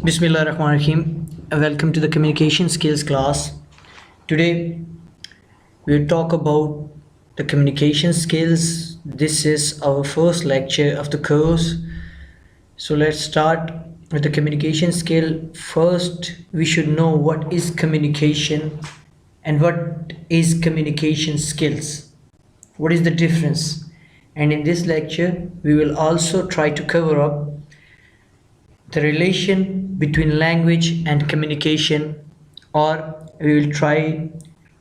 Bismillahirrahmanirrahim. Welcome to the communication skills class. Today we'll talk about the communication skills. This is our first lecture of the course. So let's start with the communication skill. First, we should know what is communication and what is communication skills. What is the difference? And in this lecture, we will also try to cover up the relation between language and communication, or we will try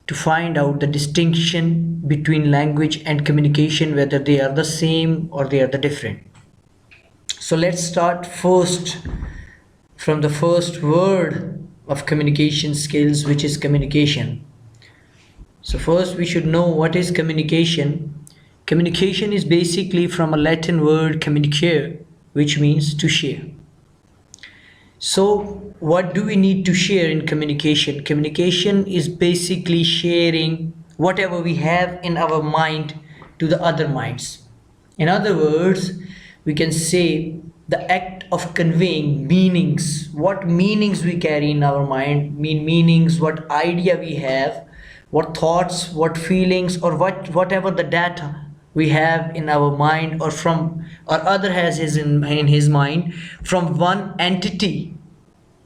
to find out the distinction between language and communication, whether they are the same or they are the different. So let's start first from the first word of communication skills, which is communication. So first we should know what is communication. Communication is basically from a Latin word communicare, which means to share. So what do we need to share in communication? Communication is basically sharing whatever we have in our mind to the other minds. In other words, we can say the act of conveying meanings, what meanings we carry in our mind, meanings, what idea we have, what thoughts, what feelings, or whatever the data we have in our mind, or other has in his mind, from one entity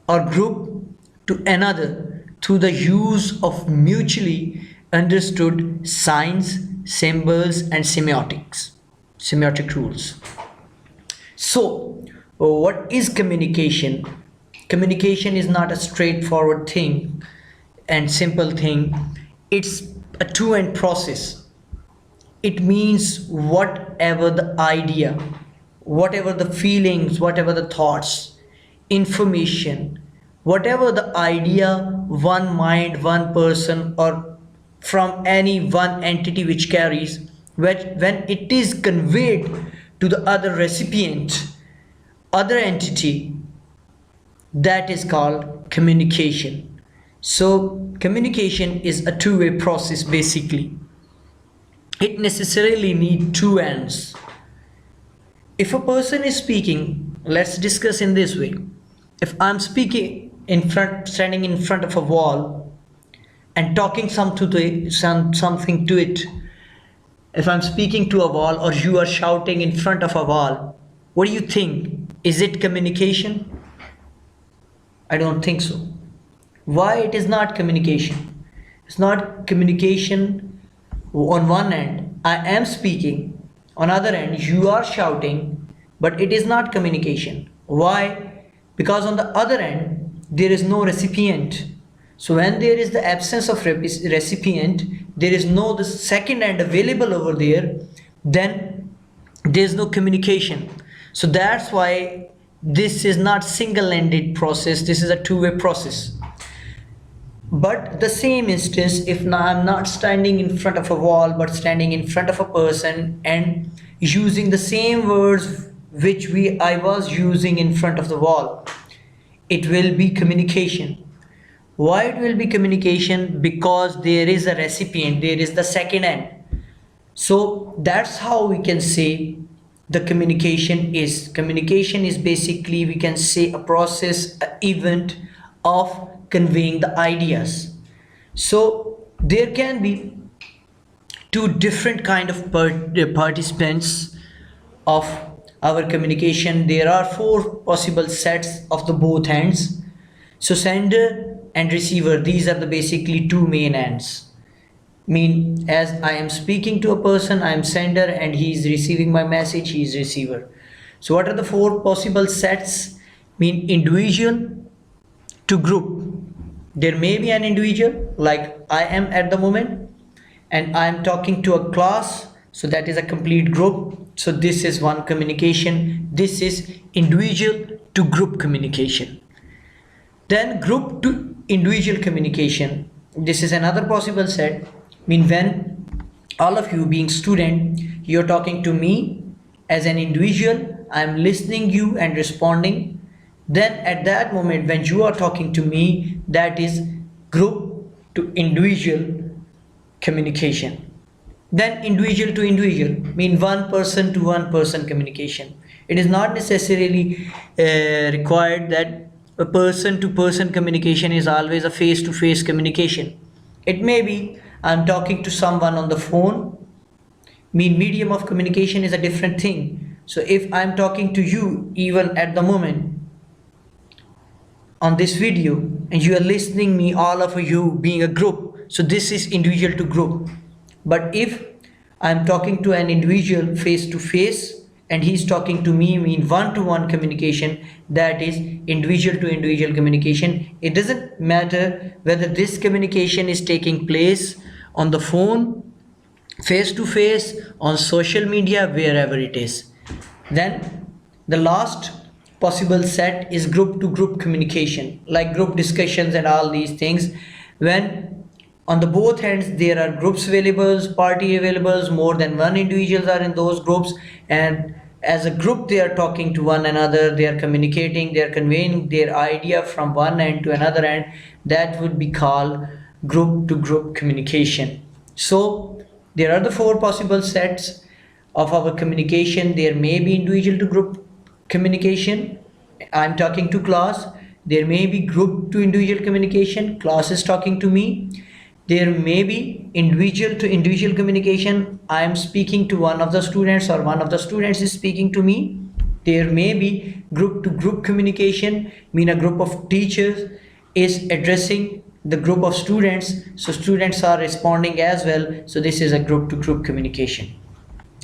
or group to another through the use of mutually understood signs, symbols, and semiotic rules. So what is communication? Communication is not a straightforward thing and simple thing. It's a two-end process. It means whatever the idea, whatever the feelings, whatever the thoughts, information, whatever the idea, one mind, one person, or from any one entity which carries, when it is conveyed to the other recipient, other entity, that is called communication. So communication is a two-way process basically. It necessarily needs two ends. If a person is speaking, let's discuss in this way. If I'm speaking standing in front of a wall and talking something to it, if I'm speaking to a wall or you are shouting in front of a wall, what do you think? Is it communication? I don't think so. Why it is not communication? It's not communication. On one end I am speaking, on other end you are shouting, but it is not communication. Why? Because on the other end there is no recipient. So when there is the absence of recipient, there is no the second end available over there, then there is no communication. So that's why this is not single-ended process, this is a two-way process. But the same instance, if I'm not standing in front of a wall but standing in front of a person and using the same words which I was using in front of the wall, it will be communication. Why it will be communication? Because there is a recipient, there is the second end. So that's how we can say the communication is basically, we can say, a process, an event of conveying the ideas. So there can be two different kind of participants of our communication. There are four possible sets of the both ends. So sender and receiver, these are the basically two main ends. As I am speaking to a person, I am sender, and he is receiving my message, he is receiver. So what are the four possible sets? Individual to group. There may be an individual like I am at the moment, and I am talking to a class, so that is a complete group. So this is one communication. This is individual to group communication. Then group to individual communication, this is another possible set. When all of you being student, you're talking to me as an individual, I'm listening you and responding. Then at that moment when you are talking to me, that is group to individual communication. Then individual to individual, one person to one person communication. It is not necessarily required that a person to person communication is always a face to face communication. It may be I'm talking to someone on the phone, mean medium of communication is a different thing. So if I'm talking to you even at the moment on this video and you are listening me, all of you being a group, so this is individual to group. But if I'm talking to an individual face to face and he's talking to me, mean one to one communication, that is individual to individual communication. It doesn't matter whether this communication is taking place on the phone, face to face, on social media, wherever it is. Then the last possible set is group to group communication, like group discussions and all these things. When on the both hands there are groups available, party available, more than one individuals are in those groups, and as a group they are talking to one another, they are communicating, they are conveying their idea from one end to another end. That would be called group to group communication. So there are the four possible sets of our communication. There may be individual to group communication, I'm talking to class. There may be group to individual communication, class is talking to me. There may be individual to individual communication, I am speaking to one of the students or one of the students is speaking to me. There may be group to group communication, mean a group of teachers is addressing the group of students, so students are responding as well. So this is a group to group communication.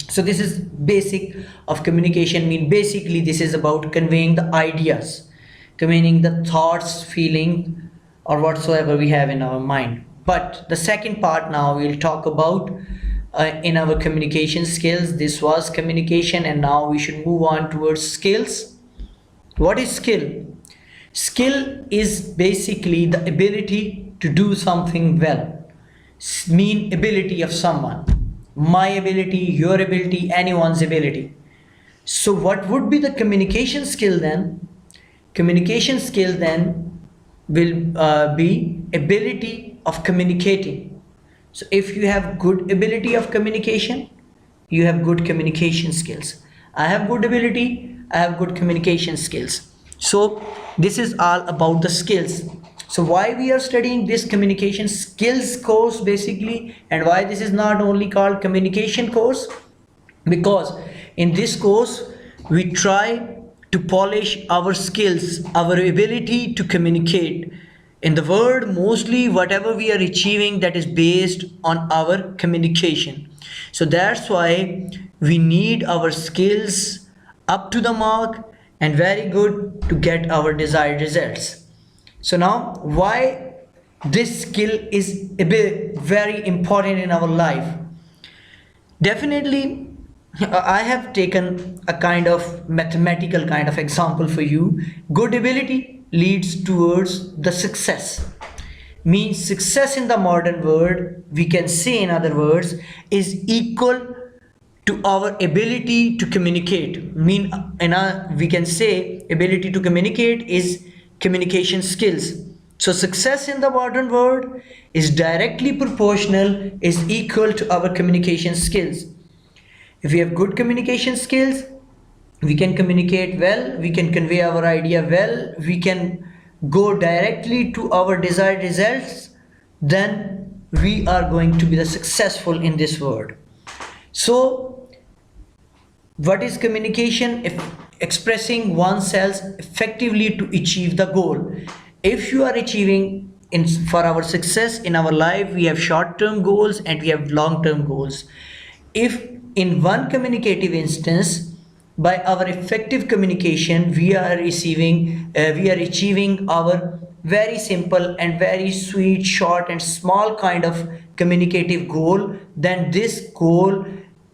So this is basic of communication, mean basically this is about conveying the ideas, conveying the thoughts, feeling, or whatsoever we have in our mind. But the second part now we'll talk about in our communication skills. This was communication and now we should move on towards skills. What is skill? Skill is basically the ability to do something well, mean ability of someone, my ability, your ability, anyone's ability. So what would be the communication skill then? Communication skill then will be ability of communicating. So if you have good ability of communication, you have good communication skills. I have good ability, I have good communication skills. So this is all about the skills. So why we are studying this communication skills course basically, and why this is not only called communication course? Because in this course we try to polish our skills, our ability to communicate. In the word, mostly whatever we are achieving, that is based on our communication. So that's why we need our skills up to the mark and very good to get our desired results. So now why this skill is a bit very important in our life? Definitely I have taken a kind of mathematical kind of example for you. Good ability leads towards the success, means success in the modern world, we can say in other words, is equal to our ability to communicate. Mean we can say ability to communicate is communication skills. So success in the modern world is directly proportional, is equal to our communication skills. If we have good communication skills, we can communicate well, we can convey our idea well, we can go directly to our desired results, then we are going to be the successful in this world. So what is communication? If expressing oneself effectively to achieve the goal. If you are achieving for our success in our life, we have short-term goals and we have long-term goals. If in one communicative instance, by our effective communication, we are achieving our very simple and very sweet, short and small kind of communicative goal, then this goal,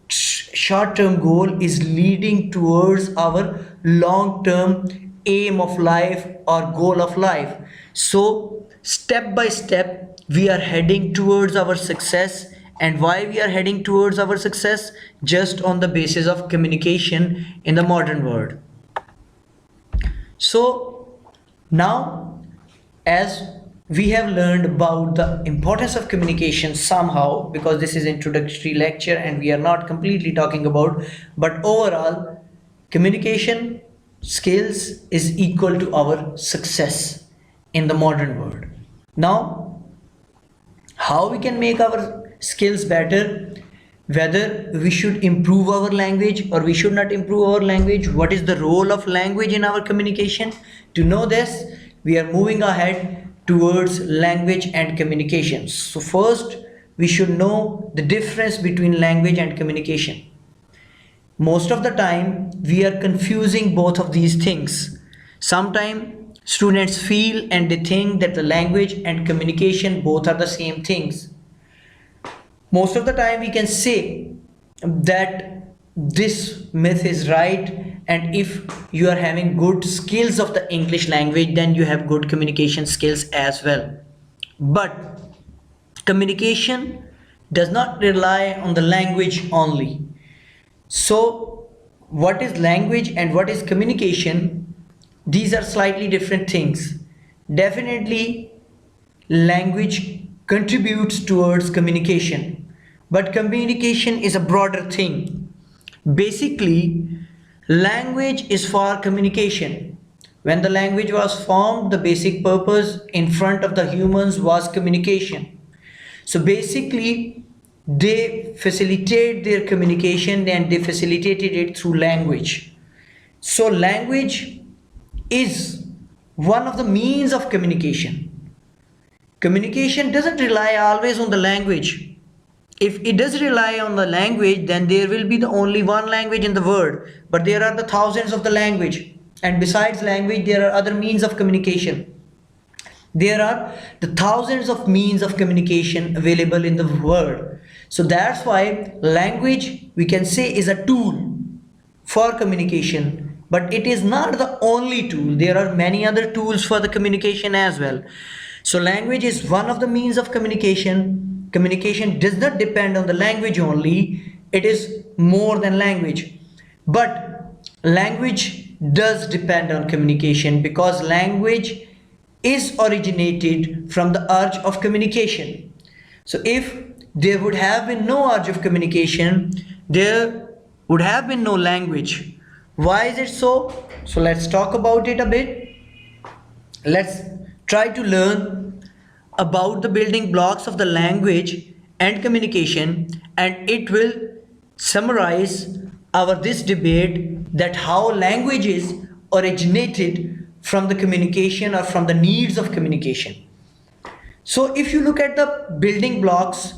short-term goal, is leading towards our long-term aim of life or goal of life. So step by step we are heading towards our success. And why we are heading towards our success? Just on the basis of communication in the modern world. So now, as we have learned about the importance of communication somehow, because this is introductory lecture and we are not completely talking about, but overall communication skills is equal to our success in the modern world. Now, how we can make our skills better, whether we should improve our language or we should not improve our language, what is the role of language in our communication? To know this, we are moving ahead towards language and communication. So first we should know the difference between language and communication. Most of the time we are confusing both of these things. Sometimes students feel and they think that the language and communication both are the same things. Most of the time we can say that this myth is right, and if you are having good skills of the English language, then you have good communication skills as well. But communication does not rely on the language only. So what is language and what is communication? These are slightly different things. Definitely language contributes towards communication, but communication is a broader thing. Basically, language is for communication. When the language was formed, the basic purpose in front of the humans was communication. So basically they facilitate their communication and they facilitated it through language. So language is one of the means of communication. Communication doesn't rely always on the language. If it does rely on the language, then there will be the only one language in the world, but there are the thousands of the language, and besides language there are other means of communication. There are the thousands of means of communication available in the world. So that's why language, we can say, is a tool for communication, but it is not the only tool. There are many other tools for the communication as well. So language is one of the means of communication. Communication does not depend on the language only. It is more than language. But language does depend on communication, because language is originated from the urge of communication. So if there would have been no urge of communication, there would have been no language. Why is it so? So let's talk about it a bit. Let's try to learn about the building blocks of the language and communication, and it will summarize our this debate that how languages originated from the communication or from the needs of communication. So if you look at the building blocks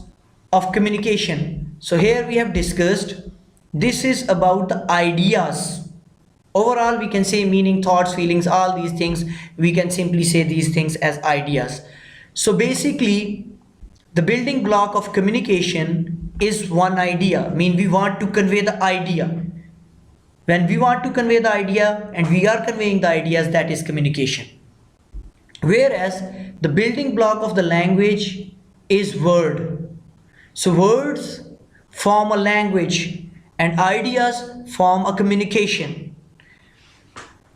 of communication, so here we have discussed, this is about the ideas. Overall we can say meaning, thoughts, feelings, all these things, we can simply say these things as ideas. So basically the building block of communication is one idea. We want to convey the idea. When we want to convey the idea and we are conveying the ideas, that is communication. Whereas the building block of the language is word. So words form a language and ideas form a communication.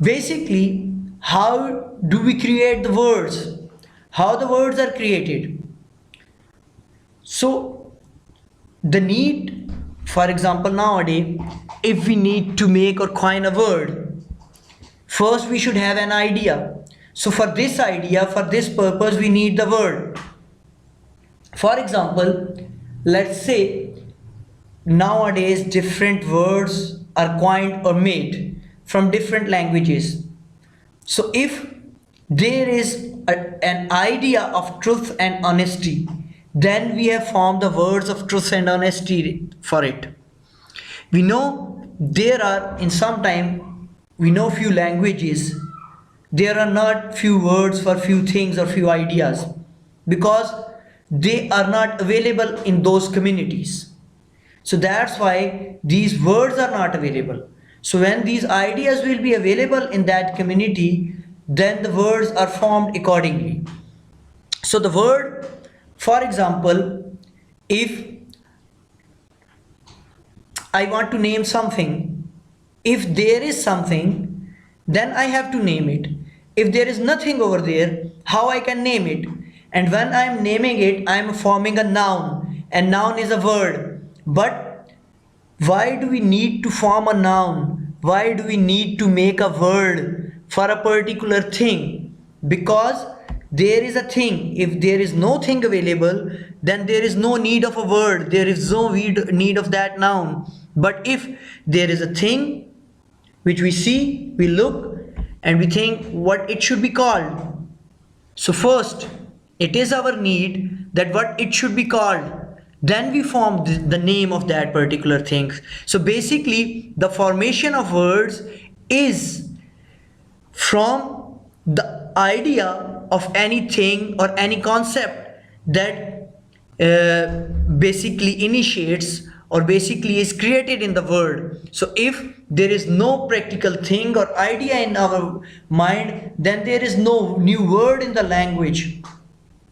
Basically, how do we create the words? How the words are created? So the need, for example, nowadays, if we need to make or coin a word, first we should have an idea. So for this idea, for this purpose, we need the word. For example, let's say nowadays different words are coined or made from different languages. So if there is an idea of truth and honesty, then we have formed the words of truth and honesty for it. We know there are, in some time, we know few languages, there are not few words for few things or few ideas, because they are not available in those communities. So that's why these words are not available. So when these ideas will be available in that community, then the words are formed accordingly. So the word, for example, if I want to name something, if there is something, then I have to name it. If there is nothing over there, how I can name it? And when I am naming it, I am forming a noun, and noun is a word. But why do we need to form a noun? why do we need to make a word for a particular thing? Because there is a thing. If there is no thing available, then there is no need of a word. There is no need of that noun. But if there is a thing which we see, we look, and we think what it should be called. So first, it is our need that what it should be called. Then we form the name of that particular thing. So basically, the formation of words is from the idea of anything or any concept that basically initiates or basically is created in the word. So if there is no practical thing or idea in our mind, then there is no new word in the language.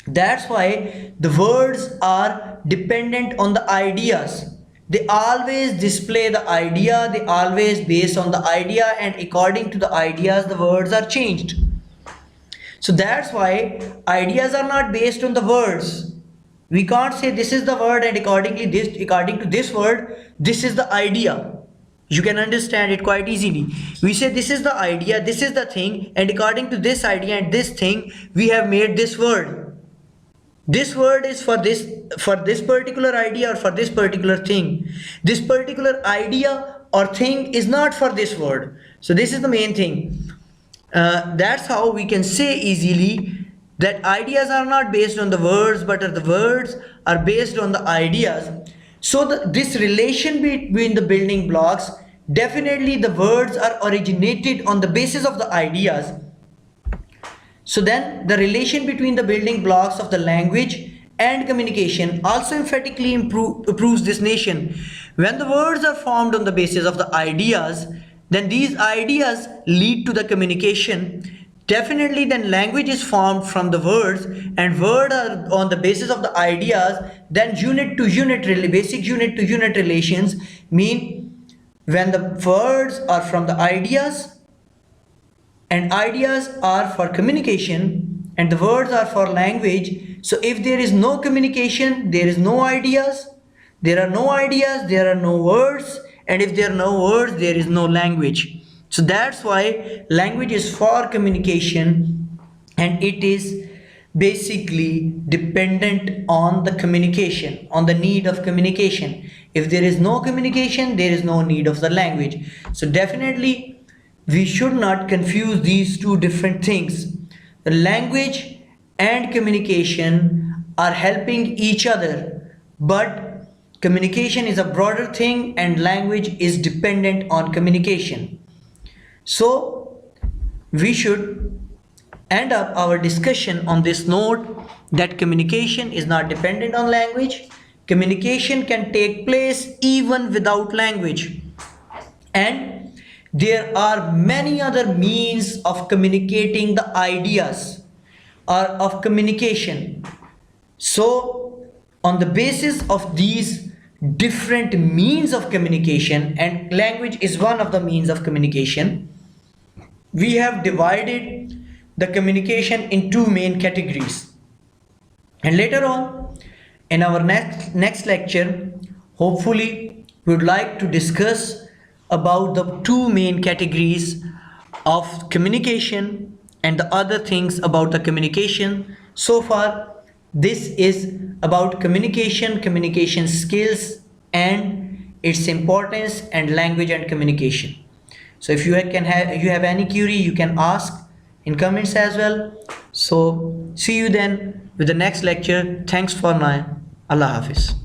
That's why the words are dependent on the ideas. They always display the idea, they always based on the idea, and according to the ideas the words are changed. So that's why ideas are not based on the words. We can't say this is the word and according to this word, this is the idea. You can understand it quite easily. We say this is the idea, this is the thing, and according to this idea and this thing, we have made this word. This word is for this particular idea or for this particular thing. This particular idea or thing is not for this word. So this is the main thing. That's how we can say easily that ideas are not based on the words, but the words are based on the ideas. So this relation between the building blocks, definitely the words are originated on the basis of the ideas. So then the relation between the building blocks of the language and communication also emphatically proves this nation. When the words are formed on the basis of the ideas, then these ideas lead to the communication. Definitely then language is formed from the words, and words are on the basis of the ideas. Then unit to unit, basic unit to unit relations mean when the words are from the ideas and ideas are for communication and the words are for language. So if there is no communication, there is no ideas. There are no ideas, there are no words, and if there are no words, there is no language. So that's why language is for communication, and it is basically dependent on the communication, on the need of communication. If there is no communication, there is no need of the language. So definitely we should not confuse these two different things. The language and communication are helping each other, but communication is a broader thing and language is dependent on communication. So we should end up our discussion on this note that communication is not dependent on language. Communication can take place even without language. And there are many other means of communicating the ideas or of communication. So on the basis of these different means of communication, and language is one of the means of communication, we have divided the communication in two main categories. And later on in our next lecture, hopefully we would like to discuss about the two main categories of communication and the other things about the communication. So far this is about communication, communication skills and its importance, and language and communication. So if you have any query, you can ask in comments as well. So see you then with the next lecture. Thanks for now. Allah Hafiz.